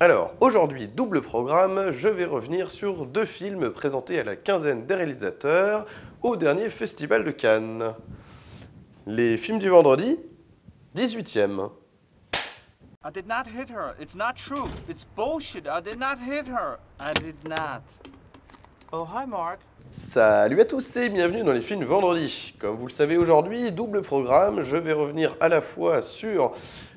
Alors, aujourd'hui, double programme, je vais revenir sur deux films présentés à la quinzaine des réalisateurs au dernier Festival de Cannes. Les films du vendredi, 18e. I did not hit her. It's not true. It's bullshit. I did not hit her. I did not. Oh, hi, Mark. Salut à tous et bienvenue dans les films vendredi. Comme vous le savez aujourd'hui, double programme, je vais revenir à la fois sur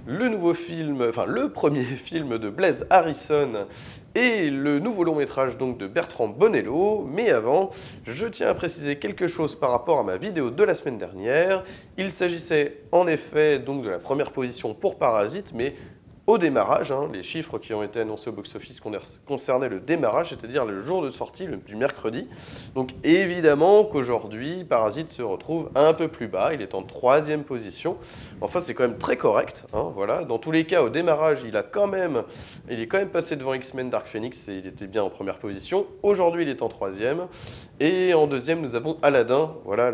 le nouveau film, enfin le premier film de Blaise Harrison et le nouveau long métrage donc de Bertrand Bonello. Mais avant, je tiens à préciser quelque chose par rapport à ma vidéo de la semaine dernière. Il s'agissait en effet donc de la première position pour Parasite, mais au démarrage, les chiffres qui ont été annoncés au box-office concernaient le démarrage, c'est-à-dire le jour de sortie, du mercredi. Donc évidemment qu'aujourd'hui, Parasite se retrouve un peu plus bas, il est en 3e position. Enfin, c'est quand même très correct. Voilà. Dans tous les cas, au démarrage, il est quand même passé devant X-Men Dark Phoenix et il était bien en première position. Aujourd'hui, il est en 3e. Et en 2e, nous avons Aladdin, voilà,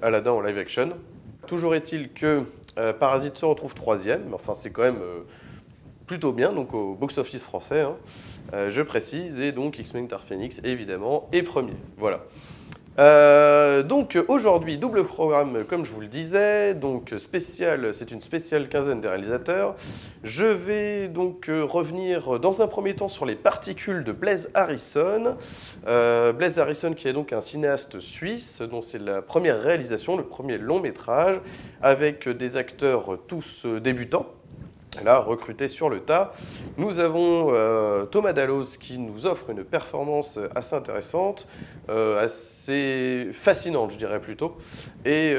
Aladdin en live action. Toujours est-il que Parasite se retrouve 3e, mais enfin c'est quand même plutôt bien, donc au box-office français, je précise, et donc X-Men Dark Phoenix évidemment est premier. Voilà. Donc aujourd'hui, double programme comme je vous le disais, donc spécial, c'est une spéciale quinzaine des réalisateurs. Je vais donc revenir dans un premier temps sur les particules de Blaise Harrison. Blaise Harrison qui est donc un cinéaste suisse, dont c'est la première réalisation, le premier long métrage, avec des acteurs tous débutants. Là, recruté sur le tas. Nous avons Thomas Dalloz qui nous offre une performance assez intéressante, assez fascinante, je dirais plutôt. Et,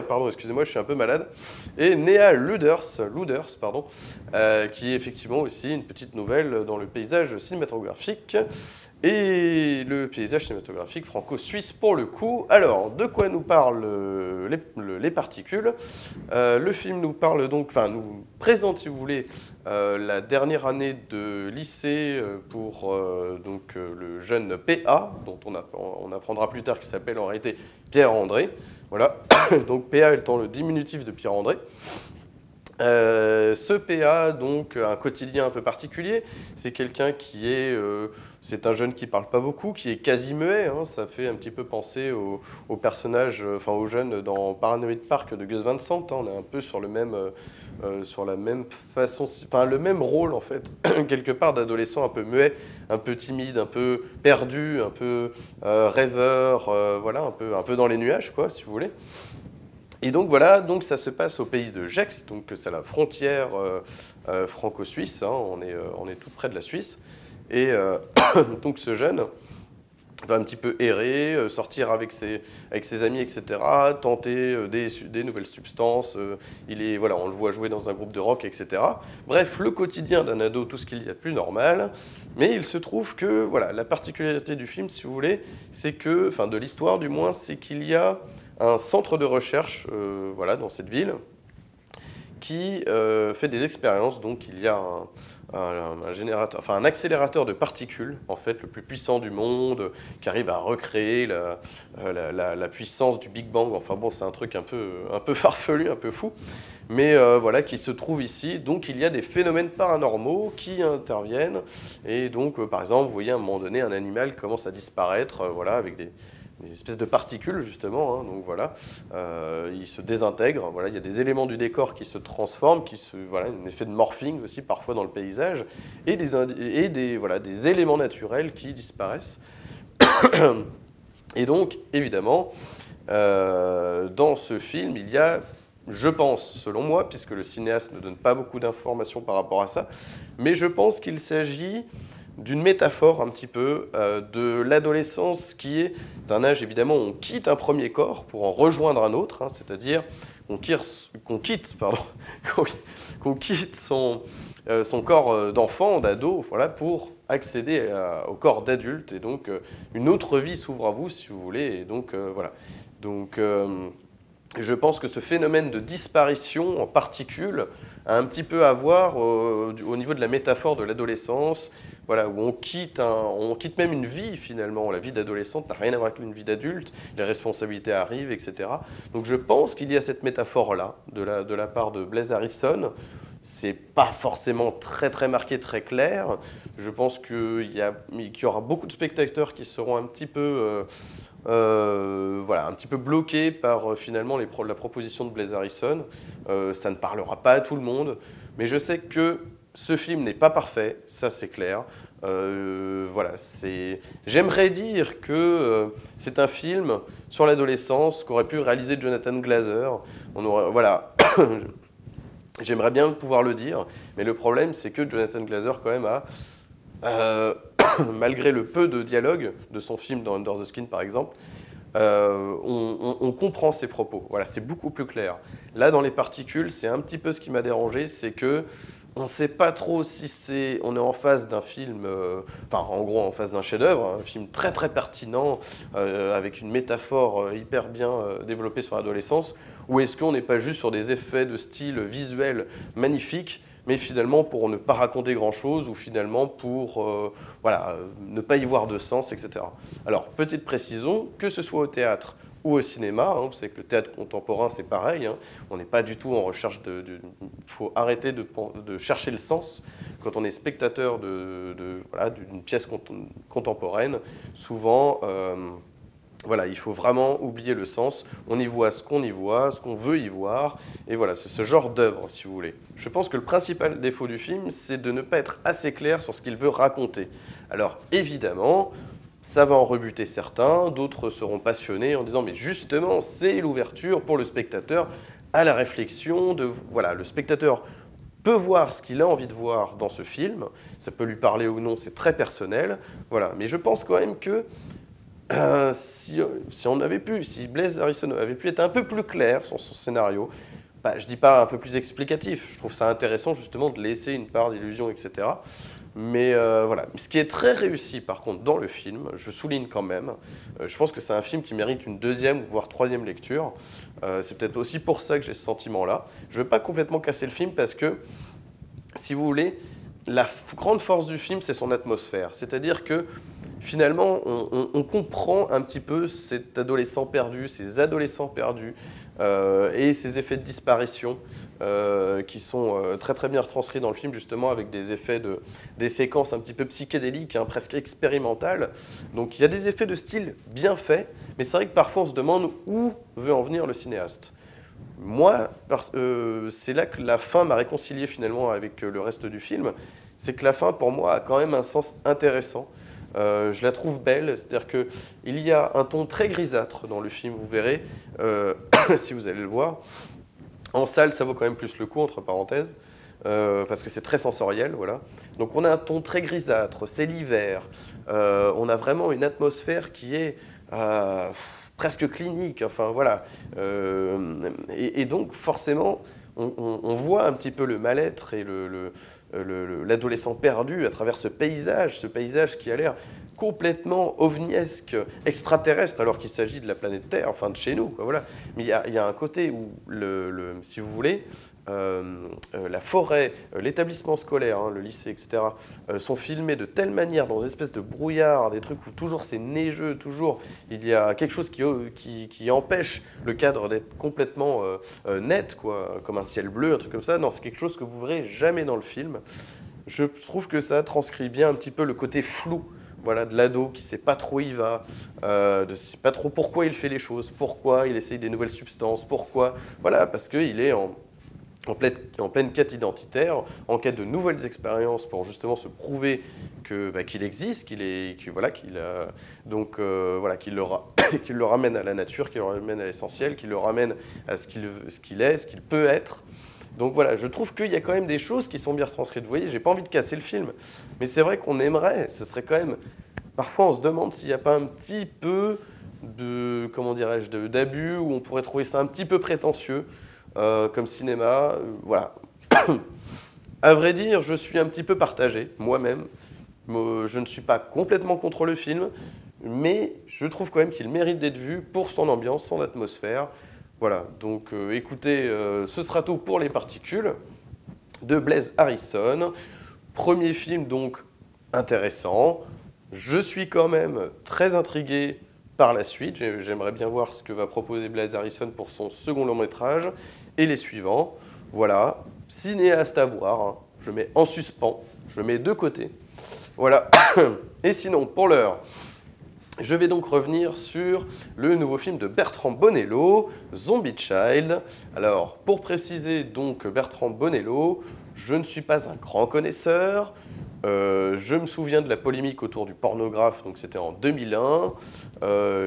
pardon, excusez-moi, je suis un peu malade. Et Néa Luders, qui est effectivement aussi une petite nouvelle dans le paysage cinématographique. Et le paysage cinématographique franco-suisse pour le coup. Alors, de quoi nous parlent les particules? Le film nous parle donc, enfin nous présente si vous voulez la dernière année de lycée pour donc, le jeune PA, dont on apprendra plus tard qu'il s'appelle en réalité Pierre-André. Voilà, donc PA étant le diminutif de Pierre-André. Ce PA, donc, a un quotidien un peu particulier. C'est quelqu'un qui est... c'est un jeune qui parle pas beaucoup, qui est quasi muet. Ça fait un petit peu penser au personnage, enfin au jeune dans Paranoid Park de Gus Van Sant. On est un peu sur sur la même façon, enfin le même rôle en fait, quelque part d'adolescent un peu muet, un peu timide, un peu perdu, un peu rêveur, voilà, un peu dans les nuages, quoi, si vous voulez. Et donc voilà, donc ça se passe au pays de Gex, donc c'est la frontière franco-suisse, on est tout près de la Suisse. Et donc ce jeune va un petit peu errer, sortir avec ses amis, etc., tenter des nouvelles substances, voilà, on le voit jouer dans un groupe de rock, etc. Bref, le quotidien d'un ado, tout ce qu'il y a de plus normal, mais il se trouve que, voilà, la particularité du film, si vous voulez, c'est que, enfin de l'histoire du moins, c'est qu'il y a un centre de recherche voilà, dans cette ville qui fait des expériences. Donc il y a un accélérateur de particules, en fait, le plus puissant du monde, qui arrive à recréer la puissance du Big Bang. Enfin bon, c'est un truc un peu farfelu, un peu fou, mais voilà, qui se trouve ici. Donc il y a des phénomènes paranormaux qui interviennent. Et donc, par exemple, vous voyez à un moment donné, un animal commence à disparaître, voilà, avec des espèces de particules, justement, donc voilà, il se désintègre, voilà, il y a des éléments du décor qui se transforment, voilà, un effet de morphing aussi parfois dans le paysage, et des éléments naturels qui disparaissent. Et donc, évidemment, dans ce film, il y a, je pense, selon moi, puisque le cinéaste ne donne pas beaucoup d'informations par rapport à ça, mais je pense qu'il s'agit d'une métaphore un petit peu de l'adolescence qui est un âge, évidemment, où on quitte un premier corps pour en rejoindre un autre, c'est-à-dire qu'on quitte son corps d'enfant, d'ado, voilà, pour accéder au corps d'adulte, et donc une autre vie s'ouvre à vous, si vous voulez, et donc voilà. Donc je pense que ce phénomène de disparition en particules a un petit peu à voir au niveau de la métaphore de l'adolescence, voilà, où on quitte même une vie finalement. La vie d'adolescente n'a rien à voir avec une vie d'adulte, les responsabilités arrivent, etc. Donc je pense qu'il y a cette métaphore-là de la part de Blaise Harrison, c'est pas forcément très très marqué, très clair. Je pense qu'il y aura beaucoup de spectateurs qui seront un petit peu, voilà, un petit peu bloqués par finalement la proposition de Blaise Harrison. Ça ne parlera pas à tout le monde, mais je sais que ce film n'est pas parfait, ça c'est clair. Voilà, j'aimerais dire que c'est un film sur l'adolescence qu'aurait pu réaliser Jonathan Glazer. Voilà. J'aimerais bien pouvoir le dire, mais le problème, c'est que Jonathan Glazer, quand même, a, malgré le peu de dialogue de son film dans Under the Skin, par exemple, on comprend ses propos. Voilà, c'est beaucoup plus clair. Là, dans Les Particules, c'est un petit peu ce qui m'a dérangé, c'est que on ne sait pas trop si on est en face d'un film, enfin, en gros, en face d'un chef-d'œuvre, un film très très pertinent, avec une métaphore hyper bien développée sur l'adolescence, ou est-ce qu'on n'est pas juste sur des effets de style visuel magnifiques, mais finalement pour ne pas raconter grand-chose, ou finalement pour voilà, ne pas y voir de sens, etc. Alors, petite précision, que ce soit au théâtre ou au cinéma, vous savez que le théâtre contemporain, c'est pareil, on n'est pas du tout en recherche il faut arrêter de chercher le sens quand on est spectateur voilà, d'une pièce contemporaine. Souvent, voilà, il faut vraiment oublier le sens. On y voit ce qu'on y voit, ce qu'on veut y voir. Et voilà, c'est ce genre d'œuvre, si vous voulez. Je pense que le principal défaut du film, c'est de ne pas être assez clair sur ce qu'il veut raconter. Alors, évidemment, ça va en rebuter certains, d'autres seront passionnés en disant « mais justement, c'est l'ouverture pour le spectateur à la réflexion de... » Voilà, le spectateur peut voir ce qu'il a envie de voir dans ce film. Ça peut lui parler ou non, c'est très personnel. Voilà, mais je pense quand même que si Blaise Harrison avait pu être un peu plus clair sur son scénario, bah, je ne dis pas un peu plus explicatif, je trouve ça intéressant justement de laisser une part d'illusion, etc. Mais voilà, ce qui est très réussi par contre dans le film, je souligne quand même, je pense que c'est un film qui mérite une deuxième voire troisième lecture. C'est peut-être aussi pour ça que j'ai ce sentiment-là. Je ne veux pas complètement casser le film parce que, si vous voulez, la grande force du film, c'est son atmosphère. C'est-à-dire que finalement, on comprend un petit peu cet adolescent perdu, ces adolescents perdus et ces effets de disparition qui sont très très bien retranscrits dans le film, justement avec des effets des séquences un petit peu psychédéliques, hein, presque expérimentales. Donc il y a des effets de style bien faits, mais c'est vrai que parfois on se demande où veut en venir le cinéaste. Moi, c'est là que la fin m'a réconcilié finalement avec le reste du film. C'est que la fin, pour moi, a quand même un sens intéressant. Je la trouve belle, c'est-à-dire qu'il y a un ton très grisâtre dans le film, vous verrez, si vous allez le voir. En salle, ça vaut quand même plus le coup, entre parenthèses, parce que c'est très sensoriel, voilà. Donc on a un ton très grisâtre, c'est l'hiver, on a vraiment une atmosphère qui est presque clinique, enfin voilà. Et donc forcément, on voit un petit peu le mal-être et l'adolescent perdu à travers ce paysage qui a l'air complètement ovniesque, extraterrestre, alors qu'il s'agit de la planète Terre, enfin de chez nous, quoi, voilà. Mais il y a un côté où, si vous voulez, la forêt, l'établissement scolaire, hein, le lycée, etc., sont filmés de telle manière, dans une espèce de brouillard, des trucs où toujours c'est neigeux, toujours il y a quelque chose qui empêche le cadre d'être complètement net, quoi, comme un ciel bleu, un truc comme ça. Non, c'est quelque chose que vous verrez jamais dans le film. Je trouve que ça transcrit bien un petit peu le côté flou, voilà, de l'ado qui ne sait pas trop où il va, de ne sait pas trop pourquoi il fait les choses, pourquoi il essaye des nouvelles substances, pourquoi, voilà, parce qu'il est en pleine quête identitaire, en quête de nouvelles expériences pour justement se prouver qu'il existe, qu'il le ramène à la nature, qu'il le ramène à l'essentiel, qu'il le ramène à ce qu'il est, ce qu'il peut être. Donc voilà, je trouve qu'il y a quand même des choses qui sont bien retranscrites. Vous voyez, j'ai pas envie de casser le film, mais c'est vrai qu'on aimerait, ce serait quand même... Parfois, on se demande s'il n'y a pas un petit peu de, comment dirais-je, d'abus, où on pourrait trouver ça un petit peu prétentieux, comme cinéma, voilà. À vrai dire, je suis un petit peu partagé, moi-même. Je ne suis pas complètement contre le film, mais je trouve quand même qu'il mérite d'être vu pour son ambiance, son atmosphère. Voilà, donc écoutez, ce sera tout pour Les Particules de Blaise Harrison. Premier film donc intéressant. Je suis quand même très intrigué par la suite. J'aimerais bien voir ce que va proposer Blaise Harrison pour son second long métrage et les suivants. Voilà, cinéaste à voir, hein. Je mets en suspens, je le mets de côté. Voilà. Et sinon, pour l'heure, je vais donc revenir sur le nouveau film de Bertrand Bonello, Zombie Child. Alors, pour préciser donc Bertrand Bonello, je ne suis pas un grand connaisseur. Je me souviens de la polémique autour du pornographe, donc c'était en 2001.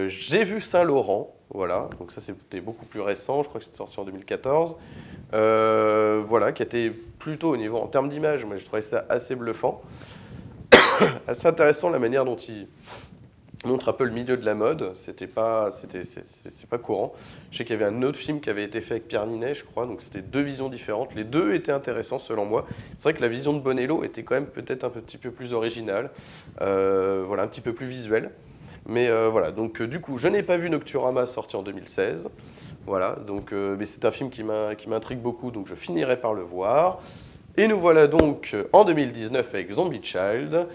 J'ai vu Saint-Laurent, voilà, donc ça c'était beaucoup plus récent, je crois que c'était sorti en 2014. Voilà, qui était plutôt au niveau, en termes d'image, moi j'ai trouvé ça assez bluffant. Assez intéressant la manière dont il montre un peu le milieu de la mode, c'est pas courant. Je sais qu'il y avait un autre film qui avait été fait avec Pierre Ninet, je crois, donc c'était deux visions différentes. Les deux étaient intéressants selon moi. C'est vrai que la vision de Bonello était quand même peut-être un petit peu plus originale, voilà, un petit peu plus visuelle. Mais voilà, donc du coup, je n'ai pas vu Nocturama sorti en 2016. Voilà, donc, mais c'est un film qui m'intrigue beaucoup, donc je finirai par le voir. Et nous voilà donc en 2019 avec Zombie Child,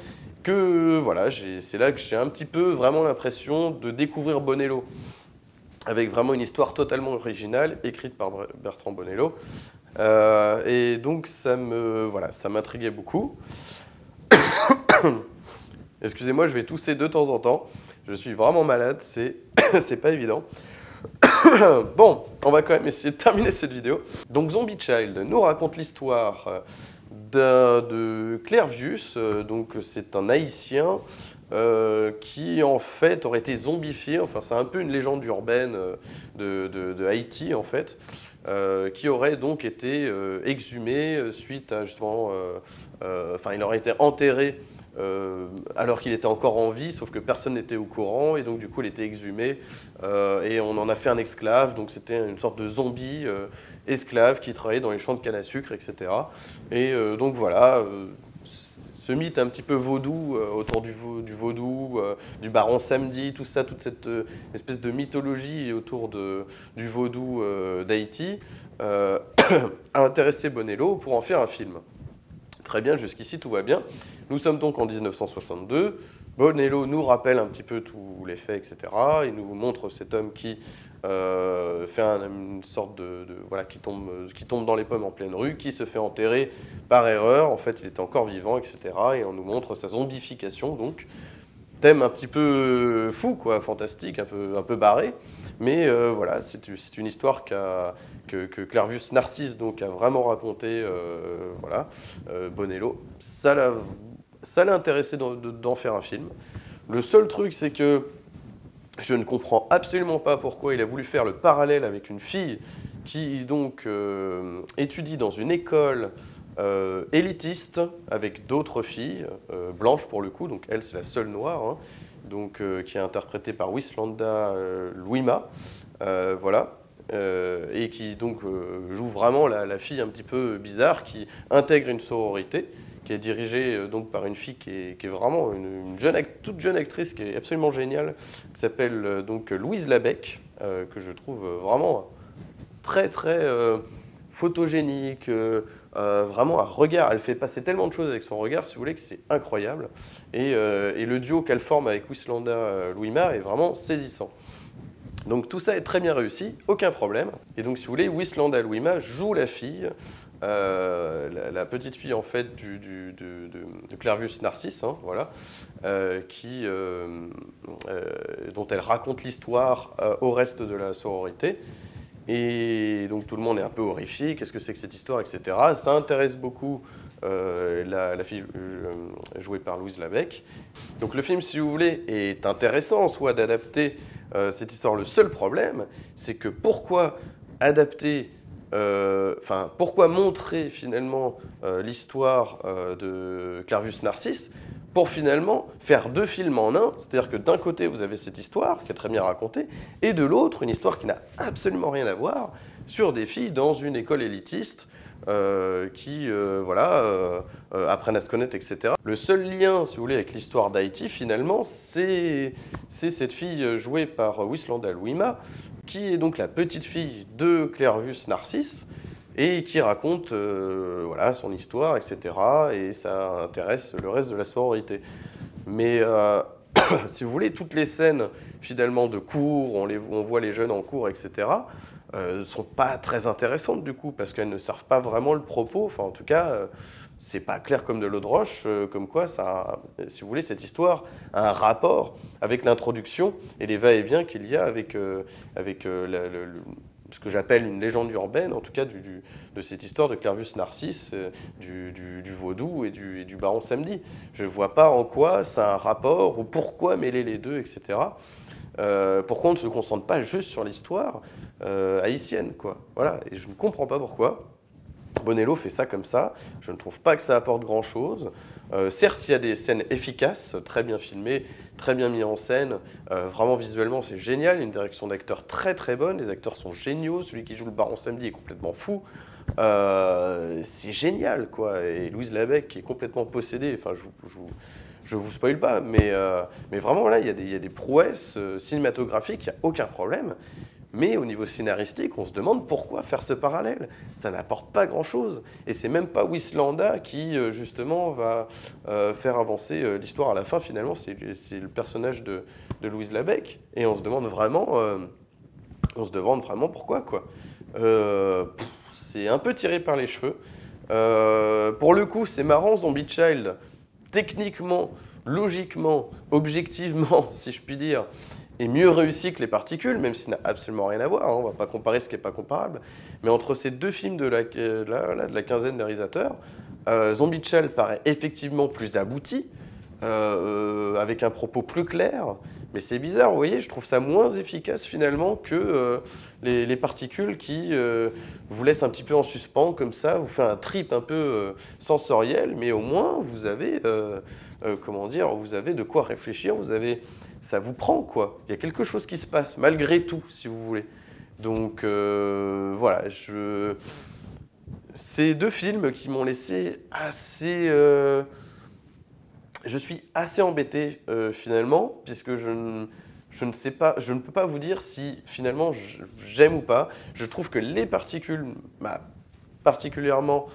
que voilà, c'est là que j'ai un petit peu vraiment l'impression de découvrir Bonello, avec vraiment une histoire totalement originale, écrite par Bertrand Bonello. Et donc ça m'intriguait beaucoup. Excusez-moi, je vais tousser de temps en temps. Je suis vraiment malade, c'est pas évident. Bon, on va quand même essayer de terminer cette vidéo. Donc Zombie Child nous raconte l'histoire de Clervius, donc c'est un Haïtien qui en fait aurait été zombifié, enfin c'est un peu une légende urbaine de Haïti en fait, qui aurait donc été exhumé suite à justement, enfin il aurait été enterré alors qu'il était encore en vie, sauf que personne n'était au courant, et donc du coup il était exhumé, et on en a fait un esclave, donc c'était une sorte de zombie esclave qui travaillait dans les champs de canne à sucre, etc. Et donc voilà, ce mythe un petit peu vaudou, autour du vaudou, du baron samedi, tout ça, toute cette espèce de mythologie autour du vaudou d'Haïti, a intéressé Bonello pour en faire un film. Très bien, jusqu'ici tout va bien. Nous sommes donc en 1962. Bonello nous rappelle un petit peu tous les faits, etc. Il nous montre cet homme qui fait une sorte voilà, qui tombe dans les pommes en pleine rue, qui se fait enterrer par erreur. En fait, il était encore vivant, etc. Et on nous montre sa zombification, donc thème un petit peu fou, quoi, fantastique, un peu barré. Mais voilà, c'est une histoire que Clervius Narcisse donc, a vraiment raconté, voilà, Bonello. Ça l'a intéressé d'en faire un film. Le seul truc, c'est que je ne comprends absolument pas pourquoi il a voulu faire le parallèle avec une fille qui donc étudie dans une école élitiste avec d'autres filles, blanches pour le coup, donc elle c'est la seule noire, hein, donc, qui est interprétée par Wislanda Louima, voilà, et qui donc joue vraiment la fille un petit peu bizarre qui intègre une sororité, qui est dirigée donc par une fille qui est vraiment toute jeune actrice qui est absolument géniale, qui s'appelle donc Louise Labec, que je trouve vraiment très très photogénique, vraiment un regard, elle fait passer tellement de choses avec son regard, si vous voulez, que c'est incroyable. Et le duo qu'elle forme avec Wislanda Louima est vraiment saisissant. Donc tout ça est très bien réussi, aucun problème. Et donc si vous voulez, Wislanda Louima joue la fille, la petite fille en fait de Clervius Narcisse, hein, voilà, dont elle raconte l'histoire au reste de la sororité. Et donc tout le monde est un peu horrifié, qu'est-ce que c'est que cette histoire, etc. Ça intéresse beaucoup la fille jouée par Louise Labec. Donc le film, si vous voulez, est intéressant en soi d'adapter cette histoire. Le seul problème, c'est que pourquoi adapter, pourquoi montrer finalement l'histoire de Clervius Narcisse pour finalement faire deux films en un, c'est-à-dire que d'un côté, vous avez cette histoire qui est très bien racontée, et de l'autre, une histoire qui n'a absolument rien à voir, sur des filles dans une école élitiste qui apprennent à se connaître, etc. Le seul lien, si vous voulez, avec l'histoire d'Haïti, finalement, c'est cette fille jouée par Wislanda Louima, qui est donc la petite fille de Clervius Narcisse, et qui raconte voilà, son histoire, etc. Et ça intéresse le reste de la sororité. Mais si vous voulez, toutes les scènes finalement de cours, on voit les jeunes en cours, etc., sont pas très intéressantes du coup, parce qu'elles ne servent pas vraiment le propos. Enfin, en tout cas, c'est pas clair comme de l'eau de roche, comme quoi ça, si vous voulez, cette histoire a un rapport avec l'introduction et les va-et-vient qu'il y a avec, ce que j'appelle une légende urbaine, en tout cas de cette histoire de Clervus Narcisse, du vaudou et du baron Samedi. Je ne vois pas en quoi ça a un rapport, ou pourquoi mêler les deux, etc. Pourquoi on ne se concentre pas juste sur l'histoire haïtienne, quoi. Voilà, et je ne comprends pas pourquoi. Bonello fait ça comme ça, je ne trouve pas que ça apporte grand-chose. Certes, il y a des scènes efficaces, très bien filmées, très bien mises en scène. Vraiment, visuellement, c'est génial. Il y a une direction d'acteur très très bonne. Les acteurs sont géniaux. Celui qui joue le baron Samedi est complètement fou. C'est génial, quoi. Et Louise Labec qui est complètement possédée. Enfin, je vous spoil pas, mais vraiment, là, il y a des prouesses cinématographiques, il n'y a aucun problème. Mais au niveau scénaristique, on se demande pourquoi faire ce parallèle. Ça n'apporte pas grand-chose. Et c'est même pas Wislanda qui, justement, va faire avancer l'histoire à la fin. Finalement, c'est le personnage de Louise Labec. Et on se demande vraiment pourquoi, quoi. C'est un peu tiré par les cheveux. Pour le coup, c'est marrant, Zombie Child. Techniquement, logiquement, objectivement, si je puis dire, est mieux réussi que Les Particules, même s'il n'a absolument rien à voir, hein, on ne va pas comparer ce qui n'est pas comparable. Mais entre ces deux films de la quinzaine des réalisateurs, Zombie Child paraît effectivement plus abouti, avec un propos plus clair, mais c'est bizarre, vous voyez, je trouve ça moins efficace finalement que les Particules qui vous laissent un petit peu en suspens comme ça, vous fait un trip un peu sensoriel, mais au moins vous avez, comment dire, vous avez de quoi réfléchir, ça vous prend quoi, il y a quelque chose qui se passe malgré tout, si vous voulez. Donc voilà, c'est deux films qui m'ont laissé assez... Je suis assez embêté finalement, puisque je ne sais pas, je ne peux pas vous dire si finalement j'aime ou pas. Je trouve que Les Particules m'a particulièrement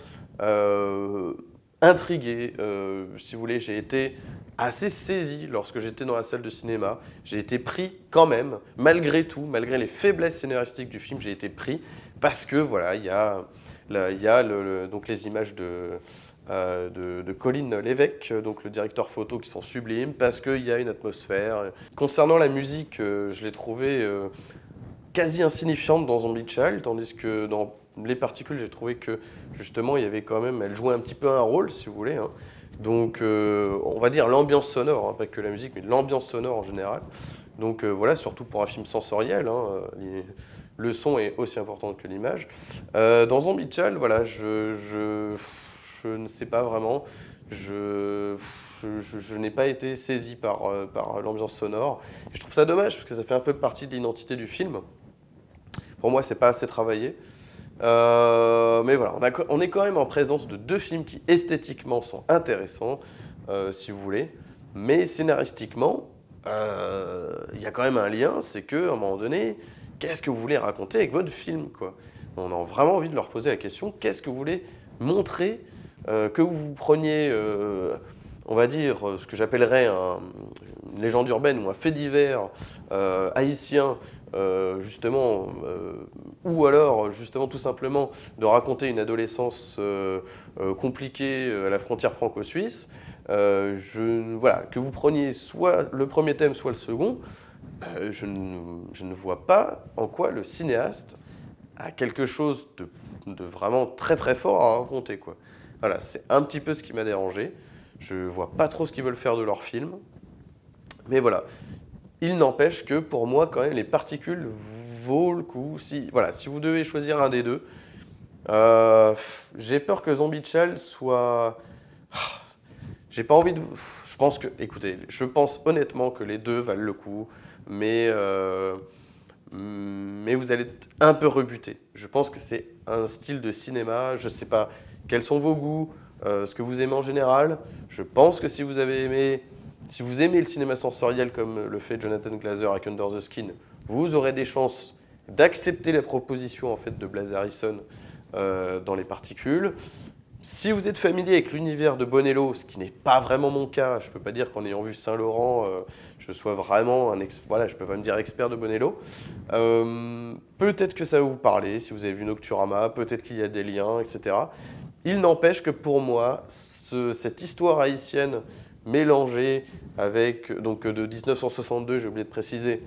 intrigué. Si vous voulez, j'ai été assez saisi lorsque j'étais dans la salle de cinéma. J'ai été pris quand même, malgré tout, malgré les faiblesses scénaristiques du film, j'ai été pris parce que voilà, il y a donc les images de Colin Lévesque, donc le directeur photo, qui sont sublimes, parce qu'il y a une atmosphère. Concernant la musique, je l'ai trouvée quasi insignifiante dans Zombie Child, tandis que dans Les Particules, j'ai trouvé que, justement, il y avait quand même, elle jouait un petit peu un rôle, si vous voulez. Hein. Donc, on va dire l'ambiance sonore, hein, pas que la musique, mais l'ambiance sonore en général. Donc voilà, surtout pour un film sensoriel, hein, le son est aussi important que l'image. Dans Zombie Child, voilà, je ne sais pas vraiment. Je n'ai pas été saisi par l'ambiance sonore. Et je trouve ça dommage, parce que ça fait un peu partie de l'identité du film. Pour moi, c'est pas assez travaillé. Mais voilà, on est quand même en présence de deux films qui, esthétiquement, sont intéressants, si vous voulez. Mais scénaristiquement, il y a quand même un lien, c'est qu'à un moment donné, qu'est-ce que vous voulez raconter avec votre film, quoi ? On a vraiment envie de leur poser la question, qu'est-ce que vous voulez montrer, que vous preniez, on va dire, ce que j'appellerais une légende urbaine ou un fait divers haïtien, justement, ou alors justement tout simplement de raconter une adolescence compliquée à la frontière franco-suisse, voilà, que vous preniez soit le premier thème, soit le second, je ne vois pas en quoi le cinéaste a quelque chose de vraiment très très fort à raconter, quoi. Voilà, c'est un petit peu ce qui m'a dérangé. Je vois pas trop ce qu'ils veulent faire de leur film. Mais voilà, il n'empêche que pour moi, quand même, Les Particules vaut le coup. Voilà, si vous devez choisir un des deux, j'ai peur que Zombie Child soit... J'ai pas envie de... Écoutez, je pense honnêtement que les deux valent le coup, mais vous allez être un peu rebuté. Je pense que c'est un style de cinéma, je sais pas quels sont vos goûts, ce que vous aimez en général. Je pense que si vous aimez le cinéma sensoriel comme le fait Jonathan Glazer avec Under the Skin, vous aurez des chances d'accepter la proposition en fait de Blas Harrison dans Les Particules. Si vous êtes familier avec l'univers de Bonello, ce qui n'est pas vraiment mon cas, je ne peux pas dire qu'en ayant vu Saint-Laurent, je sois vraiment voilà, je ne peux pas me dire expert de Bonello. Peut-être que ça va vous parler, si vous avez vu Nocturama, peut-être qu'il y a des liens, etc. Il n'empêche que pour moi, cette histoire haïtienne mélangée avec, donc de 1962, j'ai oublié de préciser,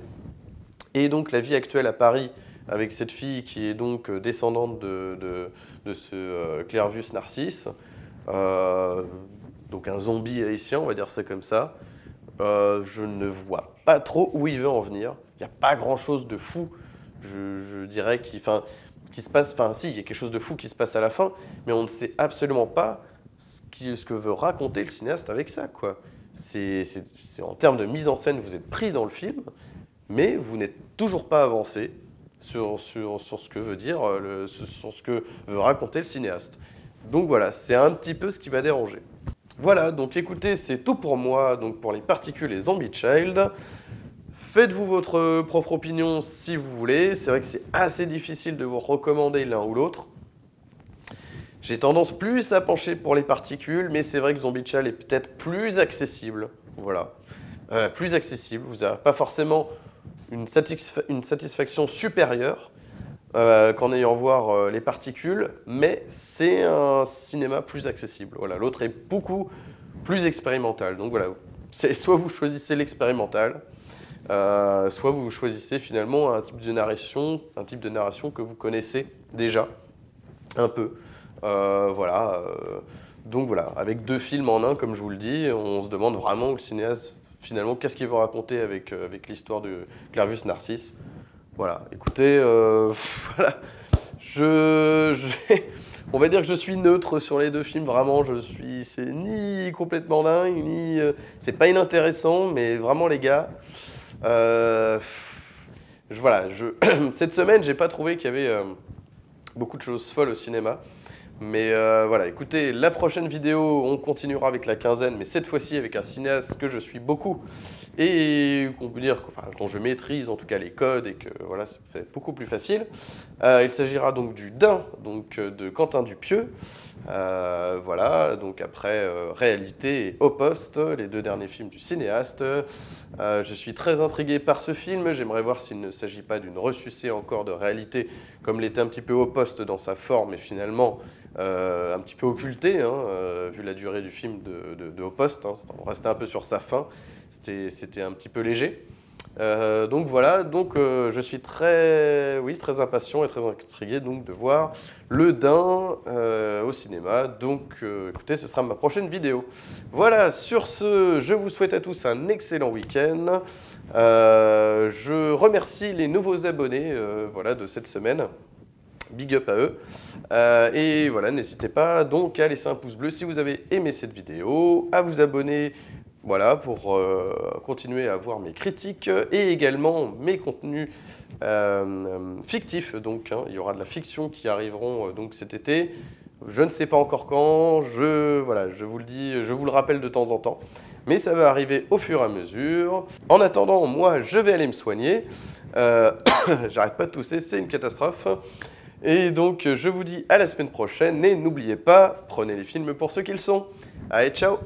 et donc la vie actuelle à Paris, avec cette fille qui est donc descendante de ce Clervus Narcisse, donc un zombie haïtien, on va dire ça comme ça. Je ne vois pas trop où il veut en venir. Il n'y a pas grand-chose de fou, je dirais, qui se passe. Enfin, si, il y a quelque chose de fou qui se passe à la fin, mais on ne sait absolument pas ce que veut raconter le cinéaste avec ça, quoi. En termes de mise en scène, vous êtes pris dans le film, mais vous n'êtes toujours pas avancé sur ce que veut dire, sur ce que veut raconter le cinéaste. Donc voilà, c'est un petit peu ce qui m'a dérangé. Voilà, donc écoutez, c'est tout pour moi, donc pour les particules et Zombie Child. Faites-vous votre propre opinion si vous voulez. C'est vrai que c'est assez difficile de vous recommander l'un ou l'autre. J'ai tendance plus à pencher pour les particules, mais c'est vrai que Zombie Child est peut-être plus accessible. Voilà, plus accessible. Vous n'avez pas forcément une satisfaction supérieure qu'en ayant voir les particules, mais c'est un cinéma plus accessible. Voilà, l'autre est beaucoup plus expérimental. Donc voilà, soit vous choisissez l'expérimental, soit vous choisissez finalement un type de narration que vous connaissez déjà un peu. Voilà. Donc voilà, avec 2 films en un, comme je vous le dis, on se demande vraiment le cinéaste finalement qu'est-ce qu'il veut raconter avec l'histoire de Clervus Narcisse. Voilà, écoutez, voilà, on va dire que je suis neutre sur les 2 films, vraiment, c'est ni complètement dingue, ni, c'est pas inintéressant, mais vraiment les gars, voilà, cette semaine, j'ai pas trouvé qu'il y avait beaucoup de choses folles au cinéma. Mais voilà, écoutez, la prochaine vidéo, on continuera avec la quinzaine, mais cette fois-ci avec un cinéaste que je suis beaucoup et qu'on peut dire, quand je maîtrise en tout cas les codes et que voilà, ça fait beaucoup plus facile. Il s'agira donc du Dain, donc de Quentin Dupieux. Voilà, donc après Réalité et Au Poste, les 2 derniers films du cinéaste. Je suis très intrigué par ce film. J'aimerais voir s'il ne s'agit pas d'une ressucée encore de Réalité, comme l'était un petit peu Au Poste dans sa forme et finalement un petit peu occulté, hein, vu la durée du film de Au Poste. Hein, on restait un peu sur sa fin. C'était un petit peu léger. Donc voilà, je suis très impatient et très intrigué donc, de voir le Dain au cinéma. Donc écoutez, ce sera ma prochaine vidéo. Voilà, sur ce, je vous souhaite à tous un excellent week-end. Je remercie les nouveaux abonnés voilà, de cette semaine. Big up à eux. Et voilà, n'hésitez pas donc à laisser un pouce bleu si vous avez aimé cette vidéo, à vous abonner. Voilà, pour continuer à voir mes critiques et également mes contenus fictifs. Donc, hein, il y aura de la fiction qui arriveront donc cet été. Je ne sais pas encore quand. Voilà, je vous le dis, je vous le rappelle de temps en temps. Mais ça va arriver au fur et à mesure. En attendant, moi, je vais aller me soigner. J'arrête pas de tousser, c'est une catastrophe. Et donc, je vous dis à la semaine prochaine. Et n'oubliez pas, prenez les films pour ce qu'ils sont. Allez, ciao!